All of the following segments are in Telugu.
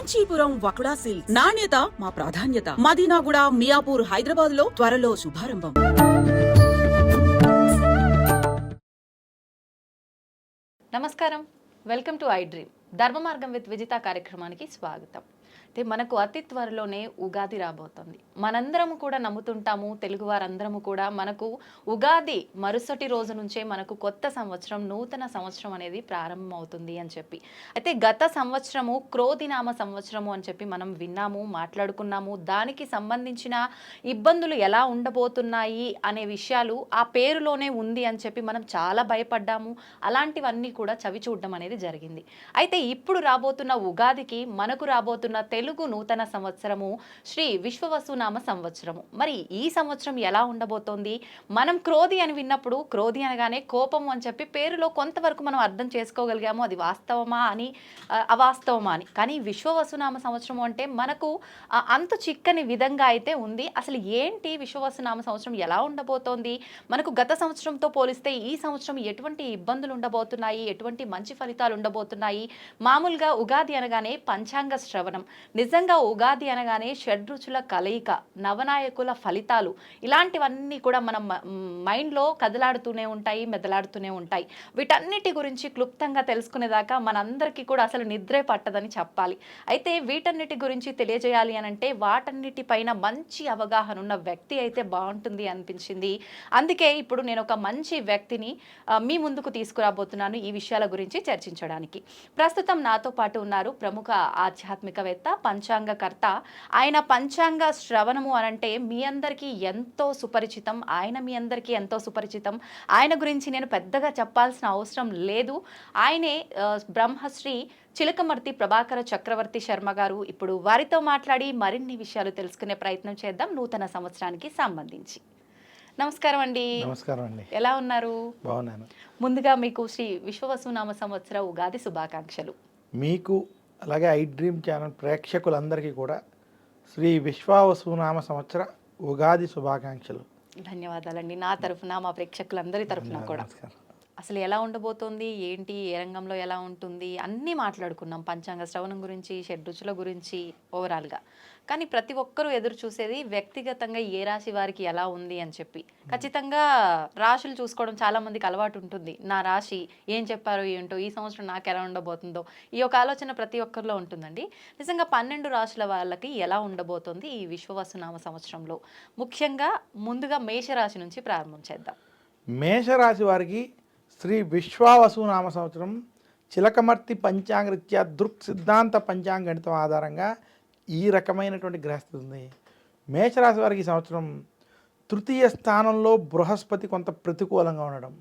కాంచీపురం వకుడా సిల్క్స్ నాణ్యత మా ప్రాధాన్యత. మదీనాగూడ, మియాపూర్, హైదరాబాద్ లో త్వరలో శుభారంభం. నమస్కారం, వెల్కమ్ టు ఐ డ్రీమ్. ధర్మ మార్గం విత్ విజిత కార్యక్రమానికి స్వాగతం. అయితే మనకు అతి త్వరలోనే ఉగాది రాబోతుంది. మనందరము కూడా నమ్ముతుంటాము, తెలుగు వారందరము కూడా మనకు ఉగాది మరుసటి రోజు నుంచే మనకు కొత్త సంవత్సరం, నూతన సంవత్సరం అనేది ప్రారంభం అవుతుంది అని చెప్పి. అయితే గత సంవత్సరము క్రోధినామ సంవత్సరము అని చెప్పి మనం విన్నాము, మాట్లాడుకున్నాము. దానికి సంబంధించిన ఇబ్బందులు ఎలా ఉండబోతున్నాయి అనే విషయాలు ఆ పేరులోనే ఉంది అని చెప్పి మనం చాలా భయపడ్డాము. అలాంటివన్నీ కూడా చవి చూడడం అనేది జరిగింది. అయితే ఇప్పుడు రాబోతున్న ఉగాదికి మనకు రాబోతున్న తెలుగు నూతన సంవత్సరము శ్రీ విశ్వవసునామ సంవత్సరము. మరి ఈ సంవత్సరం ఎలా ఉండబోతోంది? మనం క్రోధి అని విన్నప్పుడు క్రోధి అనగానే కోపము అని చెప్పి పేరులో కొంతవరకు మనం అర్థం చేసుకోగలిగాము. అది వాస్తవమా అని, అవాస్తవమా అని. కానీ విశ్వవసునామ సంవత్సరం అంటే మనకు అంతు చిక్కని విధంగా అయితే ఉంది. అసలు ఏంటి విశ్వవసునామ సంవత్సరం, ఎలా ఉండబోతోంది? మనకు గత సంవత్సరంతో పోలిస్తే ఈ సంవత్సరం ఎటువంటి ఇబ్బందులు ఉండబోతున్నాయి, ఎటువంటి మంచి ఫలితాలు ఉండబోతున్నాయి? మామూలుగా ఉగాది అనగానే పంచాంగ శ్రవణం, నిజంగా ఉగాది అనగానే షడ్రుచుల కలయిక, నవనాయకుల ఫలితాలు, ఇలాంటివన్నీ కూడా మన మైండ్లో కదలాడుతూనే ఉంటాయి, మెదలాడుతూనే ఉంటాయి. వీటన్నిటి గురించి క్లుప్తంగా తెలుసుకునేదాకా మనందరికీ కూడా అసలు నిద్రే పట్టదని చెప్పాలి. అయితే వీటన్నిటి గురించి తెలియజేయాలి అనంటే వాటన్నిటిపైన మంచి అవగాహన ఉన్న వ్యక్తి అయితే బాగుంటుంది అనిపించింది. అందుకే ఇప్పుడు నేను ఒక మంచి వ్యక్తిని మీ ముందుకు తీసుకురాబోతున్నాను ఈ విషయాల గురించి చర్చించడానికి. ప్రస్తుతం నాతో పాటు ఉన్నారు ప్రముఖ ఆధ్యాత్మికవేత్త, పంచాంగకర్త. ఆయన పంచాంగ శ్రవణము అనంటే మీ అందరికీ ఎంతో సుపరిచితం. ఆయన మీ అందరికీ ఎంతో సుపరిచితం. ఆయన గురించి నేను పెద్దగా చెప్పాల్సిన అవసరం లేదు. ఆయనే బ్రహ్మశ్రీ చిలకమర్తి ప్రభాకర చక్రవర్తి శర్మ గారు. ఇప్పుడు వారితో మాట్లాడి మరిన్ని విషయాలు తెలుసుకునే ప్రయత్నం చేద్దాం నూతన సంవత్సరానికి సంబంధించి. నమస్కారం అండి. నమస్కారం అండి. ఎలా ఉన్నారు? బాగున్నాను. ముందుగా మీకు శ్రీ విశ్వవసునామ సంవత్సర ఉగాది శుభాకాంక్షలు. మీకు అలాగే ఐ డ్రీమ్ ఛానల్ ప్రేక్షకులందరికీ కూడా శ్రీ విశ్వవసునామ సంవత్సర ఉగాది శుభాకాంక్షలు. ధన్యవాదాలండి. నా తరఫున, మా ప్రేక్షకులందరి తరఫున కూడా. అసలు ఎలా ఉండబోతోంది, ఏంటి, ఏ రంగంలో ఎలా ఉంటుంది అన్నీ మాట్లాడుకున్నాం. పంచాంగ శ్రవణం గురించి, షడ్రుచుల గురించి ఓవరాల్గా. కానీ ప్రతి ఒక్కరూ ఎదురు చూసేది వ్యక్తిగతంగా ఏ రాశి వారికి ఎలా ఉంది అని చెప్పి. ఖచ్చితంగా రాశులు చూసుకోవడం చాలామందికి అలవాటు ఉంటుంది. నా రాశి ఏం చెప్పారో ఏంటో, ఈ సంవత్సరం నాకు ఎలా ఉండబోతుందో, ఈ ఒక ఆలోచన ప్రతి ఒక్కరిలో ఉంటుందండి. నిజంగా 12 రాశుల వాళ్ళకి ఎలా ఉండబోతుంది ఈ విశ్వవసునామ సంవత్సరంలో? ముఖ్యంగా ముందుగా మేషరాశి నుంచి ప్రారంభం చేద్దాం. మేషరాశి వారికి శ్రీ విశ్వవసునామ సంవత్సరం చిలకమర్తి పంచాంగరీత్యా దృక్ సిద్ధాంత పంచాంగణితం ఆధారంగా ఈ రకమైనటువంటి గ్రహస్థితి ఉంది. మేషరాశి వారికి ఈ సంవత్సరం తృతీయ స్థానంలో బృహస్పతి కొంత ప్రతికూలంగా ఉండడం,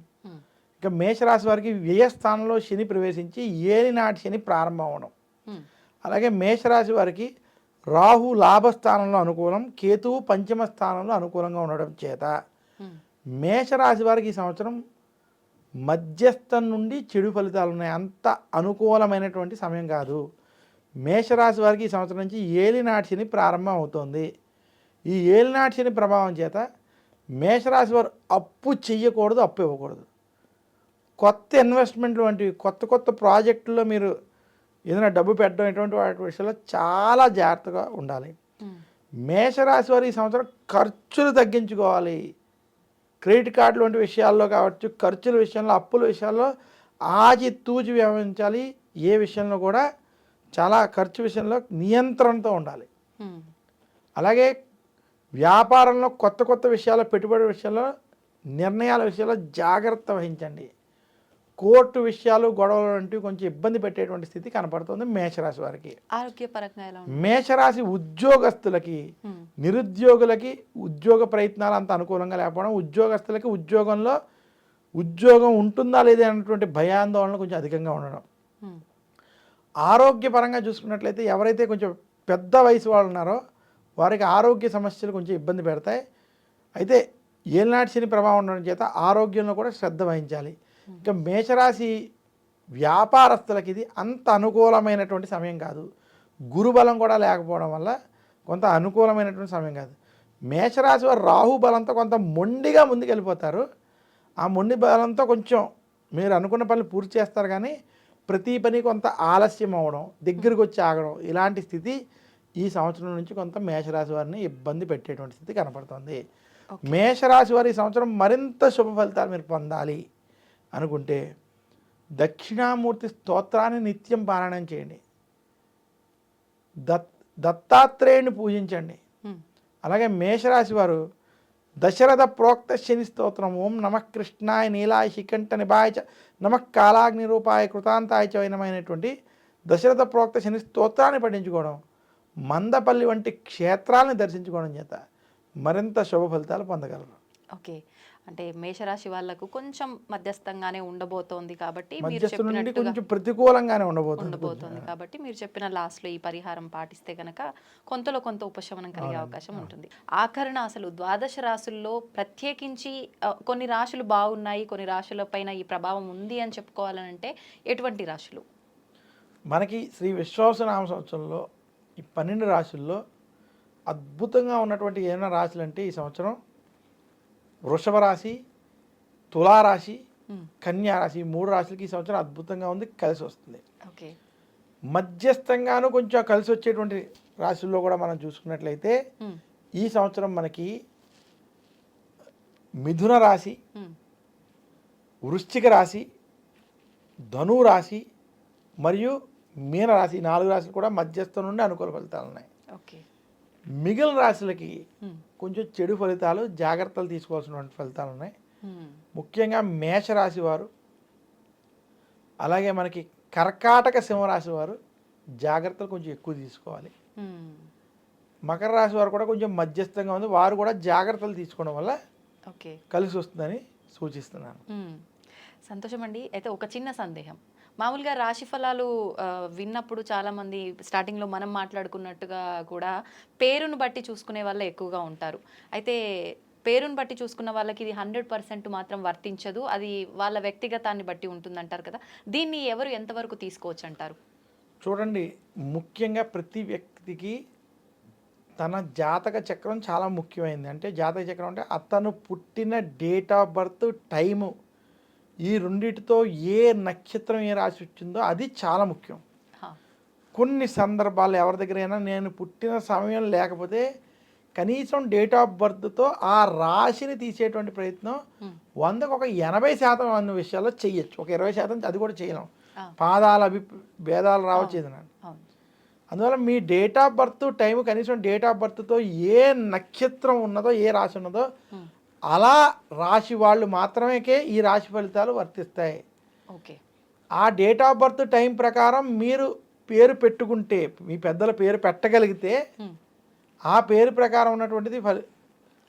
ఇక మేషరాశి వారికి వ్యయస్థానంలో శని ప్రవేశించి ఏలినాటి శని ప్రారంభం అవడం, అలాగే మేషరాశి వారికి రాహు లాభస్థానంలో అనుకూలం, కేతువు పంచమ స్థానంలో అనుకూలంగా ఉండడం చేత మేషరాశి వారికి ఈ సంవత్సరం మధ్యస్థం నుండి చెడు ఫలితాలు ఉన్నాయి. అంత అనుకూలమైనటువంటి సమయం కాదు. మేషరాశి వారికి ఈ సంవత్సరం నుంచి ఏలినాటి శని ప్రారంభం అవుతుంది. ఈ ఏలినాటి శని ప్రభావం చేత మేషరాశి వారు అప్పు చెయ్యకూడదు, అప్పు ఇవ్వకూడదు. కొత్త ఇన్వెస్ట్మెంట్లు వంటివి, కొత్త కొత్త ప్రాజెక్టుల్లో మీరు ఏదైనా డబ్బు పెట్టడం ఇటువంటి వాటి విషయంలో చాలా జాగ్రత్తగా ఉండాలి. మేషరాశి వారు ఈ సంవత్సరం ఖర్చులు తగ్గించుకోవాలి. క్రెడిట్ కార్డులు వంటి విషయాల్లో కావచ్చు, ఖర్చుల విషయంలో, అప్పుల విషయాల్లో ఆచితూచి వ్యవహరించాలి. ఏ విషయంలో కూడా చాలా ఖర్చు విషయంలో నియంత్రణతో ఉండాలి. అలాగే వ్యాపారంలో కొత్త కొత్త విషయాల్లో, పెట్టుబడి విషయాల్లో, నిర్ణయాల విషయాల్లో జాగ్రత్త వహించండి. కోర్టు విషయాలు, గొడవలు వంటివి కొంచెం ఇబ్బంది పెట్టేటువంటి స్థితి కనపడుతుంది మేషరాశి వారికి. ఆరోగ్యపరంగా ఎలా ఉంది? మేషరాశి ఉద్యోగస్తులకి, నిరుద్యోగులకి ఉద్యోగ ప్రయత్నాలు అంత అనుకూలంగా లేకపోవడం, ఉద్యోగస్తులకి ఉద్యోగంలో ఉద్యోగం ఉంటుందా లేదా అన్నటువంటి భయాందోళన కొంచెం అధికంగా ఉండడం. ఆరోగ్యపరంగా చూసుకున్నట్లయితే ఎవరైతే కొంచెం పెద్ద వయసు వాళ్ళు ఉన్నారో వారికి ఆరోగ్య సమస్యలు కొంచెం ఇబ్బంది పెడతాయి. అయితే ఏలినాటి శని ప్రభావం ఉండడం చేత ఆరోగ్యంలో కూడా శ్రద్ధ వహించాలి. ఇంకా మేషరాశి వ్యాపారస్తులకి ఇది అంత అనుకూలమైనటువంటి సమయం కాదు. గురుబలం కూడా లేకపోవడం వల్ల కొంత అనుకూలమైనటువంటి సమయం కాదు. మేషరాశి వారు రాహు బలంతో కొంత మొండిగా ముందుకెళ్ళిపోతారు. ఆ మొండి బలంతో కొంచెం మీరు అనుకున్న పనులు పూర్తి చేస్తారు, కానీ ప్రతి పని కొంత ఆలస్యం అవ్వడం, దగ్గరకు వచ్చి ఆగడం, ఇలాంటి స్థితి ఈ సంవత్సరం నుంచి కొంత మేషరాశి వారిని ఇబ్బంది పెట్టేటువంటి స్థితి కనపడుతుంది. మేషరాశి వారి ఈ సంవత్సరం మరింత శుభ ఫలితాలు మీరు పొందాలి అనుకుంటే దక్షిణామూర్తి స్తోత్రాన్ని నిత్యం పారాయణం చేయండి, దత్తాత్రేయుని పూజించండి. అలాగే మేషరాశి వారు దశరథ ప్రోక్త శని స్తోత్రం ఓం నమః కృష్ణాయ నీలాయ శికంఠ నిభాయ చ నమః కాలాగ్ని రూపాయ కృతాంతాయ చ వైనమైనటువంటి దశరథ ప్రోక్త శని స్తోత్రాన్ని పఠించుకోవడం, మందపల్లి వంటి క్షేత్రాలను దర్శించుకోవడం చేత మరింత శుభ ఫలితాలు పొందగలరు. ఓకే, అంటే మేషరాశి వాళ్ళకు కొంచెం మధ్యస్థంగానే ఉండబోతోంది కాబట్టి మీరు మధ్యస్థ నుండి చెప్పినట్టుగా కొంచెం ప్రతికూలంగానే ఉండబోతుంది కాబట్టి మీరు చెప్పిన లాస్ట్లో ఈ పరిహారం పాటిస్తే గనక కొంతలో కొంత ఉపశమనం కలిగే అవకాశం ఉంటుంది. ఆఖరణ అసలు ద్వాదశ రాశుల్లో ప్రత్యేకించి కొన్ని రాశులు బాగున్నాయి, కొన్ని రాశుల పైన ఈ ప్రభావం ఉంది అని చెప్పుకోవాలనంటే ఎటువంటి రాశులు? మనకి శ్రీ విశ్వావసునామ సంవత్సరంలో ఈ 12 రాశుల్లో అద్భుతంగా ఉన్నటువంటి ఏమైనా రాశులు అంటే ఈ సంవత్సరం వృషభ రాశి, తులారాశి, కన్యా రాశి, ఈ 3 రాశులకి ఈ సంవత్సరం అద్భుతంగా ఉంది, కలిసి వస్తుంది. ఓకే, మధ్యస్థంగాను కొంచెం కలిసి వచ్చేటువంటి రాశుల్లో కూడా మనం చూసుకున్నట్లయితే ఈ సంవత్సరం మనకి మిథున రాశి, వృశ్చిక రాశి, ధను రాశి మరియు మీన రాశి, 4 రాశులు కూడా మధ్యస్థం నుండి అనుకూల ఫలితాలు ఉన్నాయి. ఓకే, మిగిలిన రాశులకి కొంచెం చెడు ఫలితాలు, జాగ్రత్తలు తీసుకోవాల్సినటువంటి ఫలితాలు ఉన్నాయి. ముఖ్యంగా మేషరాశి వారు, అలాగే మనకి కర్కాటక సింహరాశి వారు జాగ్రత్తలు కొంచెం ఎక్కువ తీసుకోవాలి. మకర రాశి వారు కూడా కొంచెం మధ్యస్థంగా ఉంది, వారు కూడా జాగ్రత్తలు తీసుకోవడం వల్ల ఓకే కలిసి వస్తుందని సూచిస్తున్నాను. సంతోషం అండి. అయితే ఒక చిన్న సందేహం, మామూలుగా రాశి ఫలాలు విన్నప్పుడు చాలామంది స్టార్టింగ్లో మనం మాట్లాడుకున్నట్టుగా కూడా పేరును బట్టి చూసుకునే వాళ్ళే ఎక్కువగా ఉంటారు. అయితే పేరును బట్టి చూసుకున్న వాళ్ళకి ఇది 100% మాత్రం వర్తించదు, అది వాళ్ళ వ్యక్తిగతాన్ని బట్టి ఉంటుందంటారు కదా, దీన్ని ఎవరు ఎంతవరకు తీసుకోవచ్చు అంటారు? చూడండి, ముఖ్యంగా ప్రతి వ్యక్తికి తన జాతక చక్రం చాలా ముఖ్యమైనది. అంటే జాతక చక్రం అంటే అతను పుట్టిన డేట్ ఆఫ్ బర్త్, టైము, ఈ రెండిటితో ఏ నక్షత్రం ఏ రాశి వచ్చిందో అది చాలా ముఖ్యం. కొన్ని సందర్భాలు ఎవరి దగ్గరైనా నేను పుట్టిన సమయం లేకపోతే కనీసం డేట్ ఆఫ్ బర్త్తో ఆ రాశిని తీసేటువంటి ప్రయత్నం 100కు ఒక 80% అన్న విషయాల్లో చెయ్యొచ్చు, ఒక 20% అది కూడా చేయలేం. పాదాల భేదాలు రావచ్చు ఏదైనా. అందువల్ల మీ డేట్ ఆఫ్ బర్త్ టైం, కనీసం డేట్ ఆఫ్ బర్త్తో ఏ నక్షత్రం ఉన్నదో, ఏ రాశి ఉన్నదో అలా రాశి వాళ్ళు మాత్రమే ఈ రాశి ఫలితాలు వర్తిస్తాయి. ఓకే, ఆ డేట్ ఆఫ్ బర్త్ టైం ప్రకారం మీరు పేరు పెట్టుకుంటే, మీ పెద్దల పేరు పెట్టగలిగితే ఆ పేరు ప్రకారం ఉన్నటువంటిది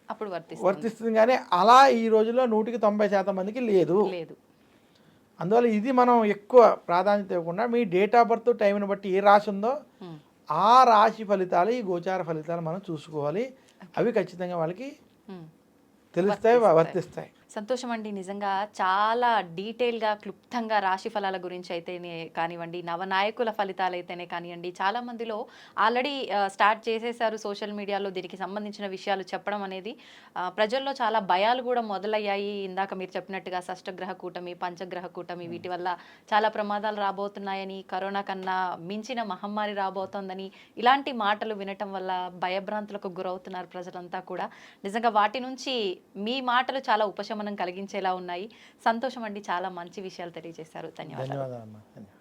అప్పుడు వర్తిస్తుంది. కానీ అలా ఈ రోజుల్లో 100కి 90% మందికి లేదు. అందువల్ల ఇది మనం ఎక్కువ ప్రాధాన్యత ఇవ్వకుండా మీ డేట్ ఆఫ్ బర్త్ టైంని బట్టి ఏ రాశి ఉందో ఆ రాశి ఫలితాలు, ఈ గోచార ఫలితాలు మనం చూసుకోవాలి. అవి ఖచ్చితంగా వాళ్ళకి తెలుస్తాయి, వర్తిస్తాయి. సంతోషం అండి. నిజంగా చాలా డీటెయిల్గా, క్లుప్తంగా రాశి ఫలాల గురించి అయితేనే కానివ్వండి, నవనాయకుల ఫలితాలు అయితేనే కానివ్వండి, చాలా మందిలో ఆల్రెడీ స్టార్ట్ చేసేసారు సోషల్ మీడియాలో దీనికి సంబంధించిన విషయాలు చెప్పడం అనేది. ప్రజల్లో చాలా భయాలు కూడా మొదలయ్యాయి. ఇందాక మీరు చెప్పినట్టుగా షష్టగ్రహ కూటమి, పంచగ్రహ కూటమి, వీటి వల్ల చాలా ప్రమాదాలు రాబోతున్నాయని, కరోనా కన్నా మించిన మహమ్మారి రాబోతోందని, ఇలాంటి మాటలు వినటం వల్ల భయభ్రాంతులకు గురవుతున్నారు ప్రజలంతా కూడా. నిజంగా వాటి నుంచి మీ మాటలు చాలా ఉపశమనం కలిగించేలా ఉన్నాయి. సంతోషం అండి, చాలా మంచి విషయాలు తెలియజేశారు. ధన్యవాదాలు.